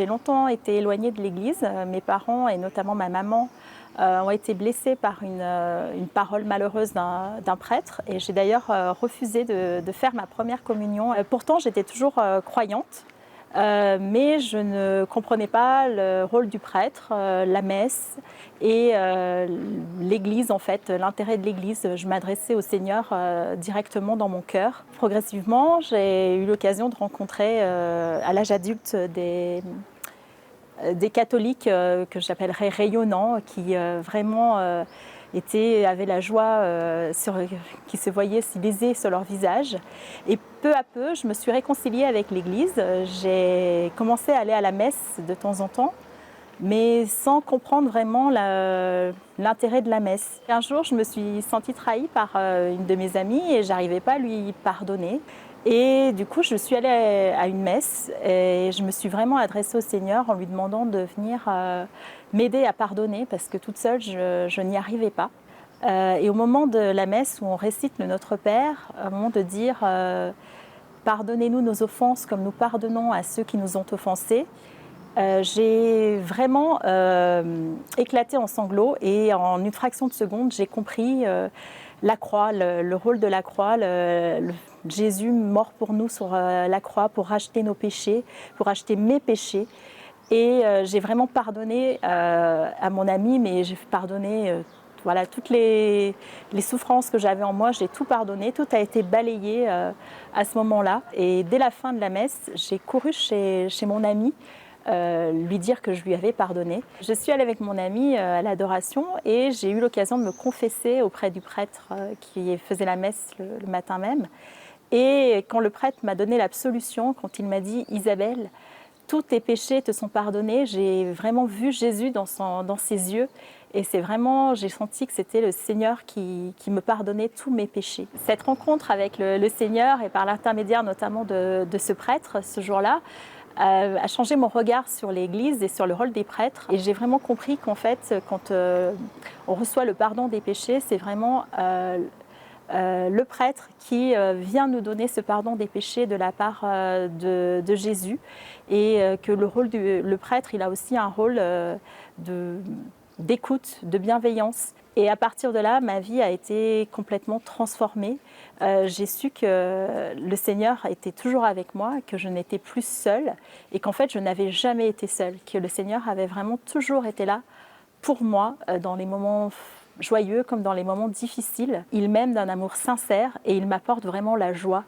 J'ai longtemps été éloignée de l'église. Mes parents et notamment ma maman ont été blessés par une parole malheureuse d'un prêtre et j'ai d'ailleurs refusé de faire ma première communion. Pourtant, j'étais toujours croyante. Mais je ne comprenais pas le rôle du prêtre, la messe et l'Église en fait, l'intérêt de l'Église. Je m'adressais au Seigneur directement dans mon cœur. Progressivement, j'ai eu l'occasion de rencontrer à l'âge adulte des catholiques que j'appellerais rayonnants, qui vraiment avaient la joie qui se voyait si baisée sur leur visage. Et peu à peu, je me suis réconciliée avec l'Église. J'ai commencé à aller à la messe de temps en temps, mais sans comprendre vraiment l'intérêt de la messe. Un jour, je me suis sentie trahie par une de mes amies et j'arrivais pas à lui pardonner. Et du coup, je suis allée à une messe et je me suis vraiment adressée au Seigneur en lui demandant de venir m'aider à pardonner parce que toute seule, je n'y arrivais pas. Et au moment de la messe où on récite le Notre Père, au moment de dire pardonnez-nous nos offenses comme nous pardonnons à ceux qui nous ont offensés, j'ai vraiment éclaté en sanglots et en une fraction de seconde, j'ai compris la croix, le rôle de la croix, Jésus mort pour nous sur la croix pour racheter nos péchés, pour racheter mes péchés. Et j'ai vraiment pardonné à mon ami, mais j'ai pardonné voilà, toutes les souffrances que j'avais en moi, j'ai tout pardonné, tout a été balayé à ce moment-là. Et dès la fin de la messe, j'ai couru chez mon ami lui dire que je lui avais pardonné. Je suis allée avec mon ami à l'adoration et j'ai eu l'occasion de me confesser auprès du prêtre qui faisait la messe le matin même. Et quand le prêtre m'a donné l'absolution, quand il m'a dit « Isabelle, tous tes péchés te sont pardonnés », j'ai vraiment vu Jésus dans ses yeux. Et c'est vraiment, j'ai senti que c'était le Seigneur qui me pardonnait tous mes péchés. Cette rencontre avec le Seigneur et par l'intermédiaire notamment de ce prêtre ce jour-là, a changé mon regard sur l'Église et sur le rôle des prêtres. Et j'ai vraiment compris qu'en fait, quand on reçoit le pardon des péchés, c'est vraiment le prêtre qui vient nous donner ce pardon des péchés de la part de Jésus. Et que le prêtre, il a aussi un rôle d'écoute, de bienveillance. Et à partir de là, ma vie a été complètement transformée. J'ai su que le Seigneur était toujours avec moi, que je n'étais plus seule et qu'en fait, je n'avais jamais été seule, que le Seigneur avait vraiment toujours été là pour moi dans les moments joyeux comme dans les moments difficiles. Il m'aime d'un amour sincère et il m'apporte vraiment la joie